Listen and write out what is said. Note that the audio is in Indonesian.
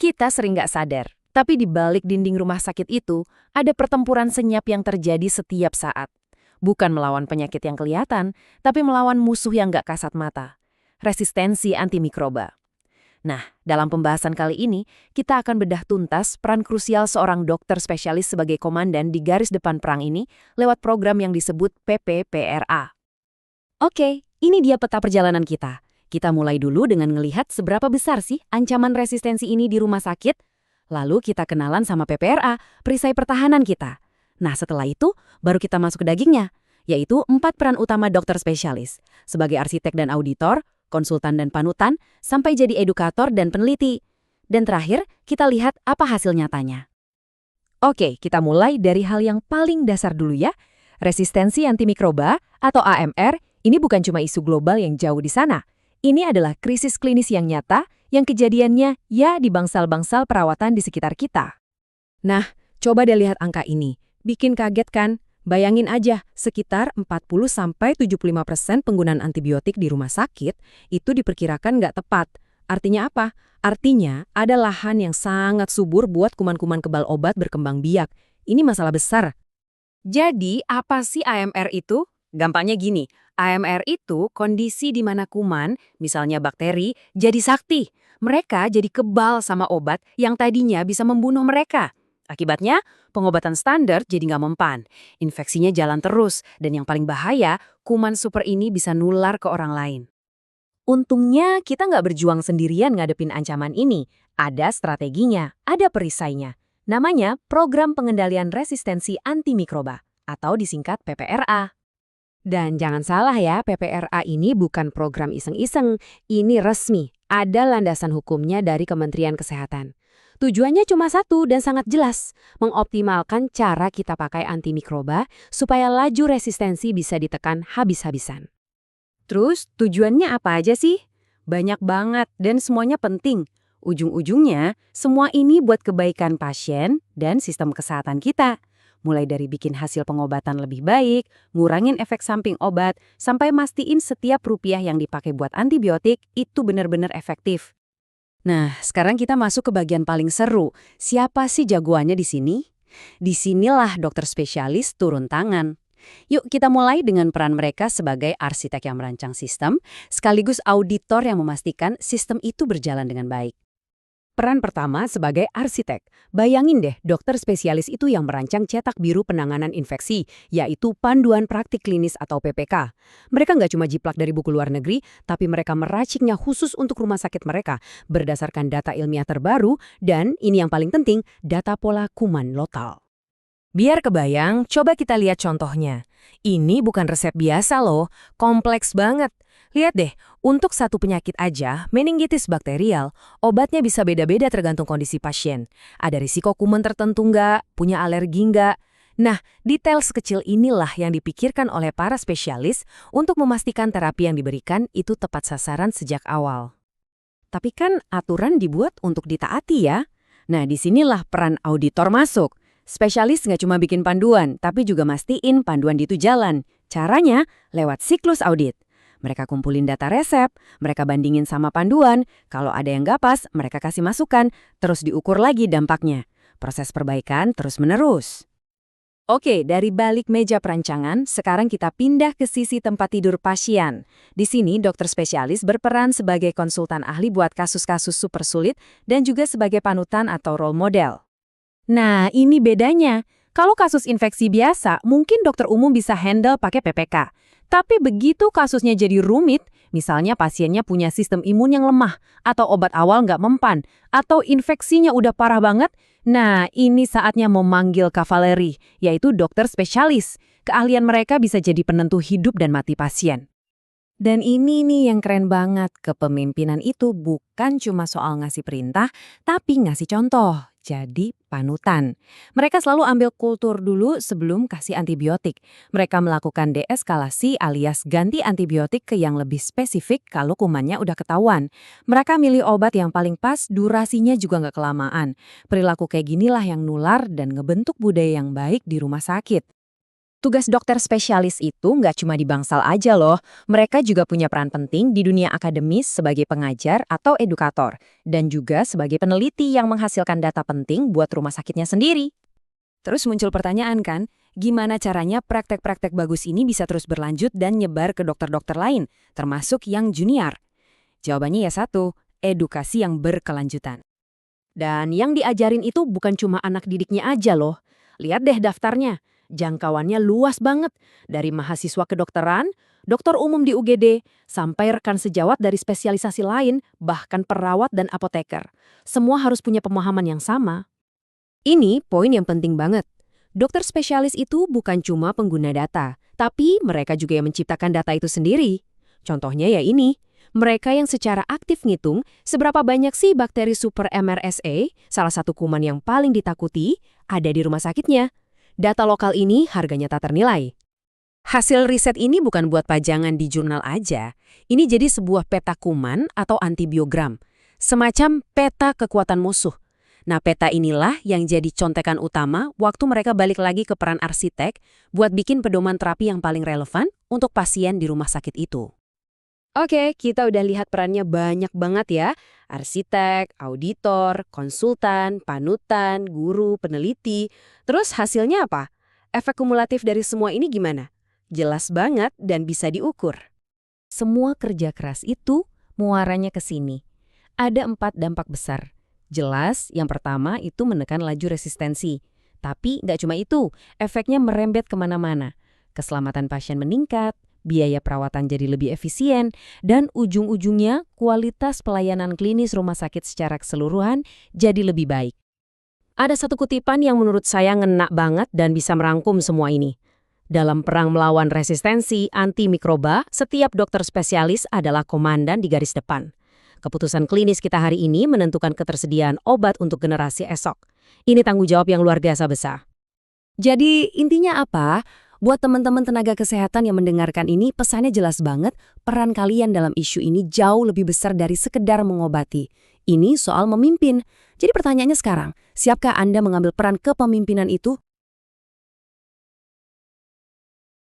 Kita sering nggak sadar, tapi di balik dinding rumah sakit itu, ada pertempuran senyap yang terjadi setiap saat. Bukan melawan penyakit yang kelihatan, tapi melawan musuh yang nggak kasat mata. Resistensi antimikroba. Nah, dalam pembahasan kali ini, kita akan bedah tuntas peran krusial seorang dokter spesialis sebagai komandan di garis depan perang ini lewat program yang disebut PPPRA. Oke, ini dia peta perjalanan kita. Kita mulai dulu dengan ngelihat seberapa besar sih ancaman resistensi ini di rumah sakit. Lalu kita kenalan sama PPRA, perisai pertahanan kita. Nah, setelah itu, baru kita masuk ke dagingnya, yaitu 4 peran utama dokter spesialis, sebagai arsitek dan auditor, konsultan dan panutan, sampai jadi edukator dan peneliti. Dan terakhir, kita lihat apa hasil nyatanya. Oke, kita mulai dari hal yang paling dasar dulu ya. Resistensi antimikroba atau AMR ini bukan cuma isu global yang jauh di sana. Ini adalah krisis klinis yang nyata yang kejadiannya ya di bangsal-bangsal perawatan di sekitar kita. Nah, coba deh lihat angka ini. Bikin kaget kan? Bayangin aja, sekitar 40-75% penggunaan antibiotik di rumah sakit itu diperkirakan nggak tepat. Artinya apa? Artinya ada lahan yang sangat subur buat kuman-kuman kebal obat berkembang biak. Ini masalah besar. Jadi, apa sih AMR itu? Gampangnya gini, AMR itu kondisi di mana kuman, misalnya bakteri, jadi sakti. Mereka jadi kebal sama obat yang tadinya bisa membunuh mereka. Akibatnya, pengobatan standar jadi nggak mempan. Infeksinya jalan terus, dan yang paling bahaya, kuman super ini bisa nular ke orang lain. Untungnya, kita nggak berjuang sendirian ngadepin ancaman ini. Ada strateginya, ada perisainya. Namanya Program Pengendalian Resistensi Antimikroba, atau disingkat PPRA. Dan jangan salah ya, PPRA ini bukan program iseng-iseng, ini resmi, ada landasan hukumnya dari Kementerian Kesehatan. Tujuannya cuma satu dan sangat jelas, mengoptimalkan cara kita pakai antimikroba supaya laju resistensi bisa ditekan habis-habisan. Terus tujuannya apa aja sih? Banyak banget dan semuanya penting. Ujung-ujungnya, semua ini buat kebaikan pasien dan sistem kesehatan kita. Mulai dari bikin hasil pengobatan lebih baik, ngurangin efek samping obat, sampai mastiin setiap rupiah yang dipakai buat antibiotik itu benar-benar efektif. Nah, sekarang kita masuk ke bagian paling seru. Siapa sih jagoannya di sini? Disinilah dokter spesialis turun tangan. Yuk kita mulai dengan peran mereka sebagai arsitek yang merancang sistem, sekaligus auditor yang memastikan sistem itu berjalan dengan baik. Peran pertama sebagai arsitek. Bayangin deh, dokter spesialis itu yang merancang cetak biru penanganan infeksi, yaitu Panduan Praktik Klinis atau PPK. Mereka nggak cuma jiplak dari buku luar negeri, tapi mereka meraciknya khusus untuk rumah sakit mereka, berdasarkan data ilmiah terbaru, dan ini yang paling penting, data pola kuman lokal. Biar kebayang, coba kita lihat contohnya. Ini bukan resep biasa loh, kompleks banget. Lihat deh, untuk satu penyakit aja, meningitis bakterial, obatnya bisa beda-beda tergantung kondisi pasien. Ada risiko kuman tertentu nggak, punya alergi nggak. Nah, detail sekecil inilah yang dipikirkan oleh para spesialis untuk memastikan terapi yang diberikan itu tepat sasaran sejak awal. Tapi kan aturan dibuat untuk ditaati ya. Nah, disinilah peran auditor masuk. Spesialis nggak cuma bikin panduan, tapi juga mastiin panduan itu jalan. Caranya lewat siklus audit. Mereka kumpulin data resep, mereka bandingin sama panduan, kalau ada yang nggak pas, mereka kasih masukan, terus diukur lagi dampaknya. Proses perbaikan terus-menerus. Oke, dari balik meja perancangan, sekarang kita pindah ke sisi tempat tidur pasien. Di sini, dokter spesialis berperan sebagai konsultan ahli buat kasus-kasus super sulit dan juga sebagai panutan atau role model. Nah, ini bedanya. Kalau kasus infeksi biasa, mungkin dokter umum bisa handle pakai PPK. Tapi begitu kasusnya jadi rumit, misalnya pasiennya punya sistem imun yang lemah, atau obat awal nggak mempan, atau infeksinya udah parah banget, nah ini saatnya memanggil kavaleri, yaitu dokter spesialis. Keahlian mereka bisa jadi penentu hidup dan mati pasien. Dan ini nih yang keren banget, kepemimpinan itu bukan cuma soal ngasih perintah, tapi ngasih contoh. Jadi panutan. Mereka selalu ambil kultur dulu sebelum kasih antibiotik. Mereka melakukan deeskalasi alias ganti antibiotik ke yang lebih spesifik kalau kumannya udah ketahuan. Mereka milih obat yang paling pas, durasinya juga nggak kelamaan. Perilaku kayak ginilah yang nular dan ngebentuk budaya yang baik di rumah sakit. Tugas dokter spesialis itu nggak cuma di bangsal aja loh, mereka juga punya peran penting di dunia akademis sebagai pengajar atau edukator, dan juga sebagai peneliti yang menghasilkan data penting buat rumah sakitnya sendiri. Terus muncul pertanyaan kan, gimana caranya praktek-praktek bagus ini bisa terus berlanjut dan nyebar ke dokter-dokter lain, termasuk yang junior? Jawabannya ya satu, edukasi yang berkelanjutan. Dan yang diajarin itu bukan cuma anak didiknya aja loh. Lihat deh daftarnya, jangkauannya luas banget. Dari mahasiswa kedokteran, dokter umum di UGD, sampai rekan sejawat dari spesialisasi lain, bahkan perawat dan apoteker. Semua harus punya pemahaman yang sama. Ini poin yang penting banget. Dokter spesialis itu bukan cuma pengguna data, tapi mereka juga yang menciptakan data itu sendiri. Contohnya ya ini, mereka yang secara aktif ngitung seberapa banyak sih bakteri super MRSA, salah satu kuman yang paling ditakuti, ada di rumah sakitnya. Data lokal ini harganya tak ternilai. Hasil riset ini bukan buat pajangan di jurnal aja. Ini jadi sebuah peta kuman atau antibiogram. Semacam peta kekuatan musuh. Nah, peta inilah yang jadi contekan utama waktu mereka balik lagi ke peran arsitek buat bikin pedoman terapi yang paling relevan untuk pasien di rumah sakit itu. Oke, kita udah lihat perannya banyak banget ya. Arsitek, auditor, konsultan, panutan, guru, peneliti. Terus hasilnya apa? Efek kumulatif dari semua ini gimana? Jelas banget dan bisa diukur. Semua kerja keras itu muaranya ke sini. Ada 4 dampak besar. Jelas, yang pertama itu menekan laju resistensi. Tapi nggak cuma itu, efeknya merembet kemana-mana. Keselamatan pasien meningkat, biaya perawatan jadi lebih efisien, dan ujung-ujungnya kualitas pelayanan klinis rumah sakit secara keseluruhan jadi lebih baik. Ada satu kutipan yang menurut saya ngena banget dan bisa merangkum semua ini. Dalam perang melawan resistensi antimikroba, setiap dokter spesialis adalah komandan di garis depan. Keputusan klinis kita hari ini menentukan ketersediaan obat untuk generasi esok. Ini tanggung jawab yang luar biasa besar. Jadi intinya apa? Buat teman-teman tenaga kesehatan yang mendengarkan ini, pesannya jelas banget, peran kalian dalam isu ini jauh lebih besar dari sekedar mengobati. Ini soal memimpin. Jadi pertanyaannya sekarang, siapkah Anda mengambil peran kepemimpinan itu?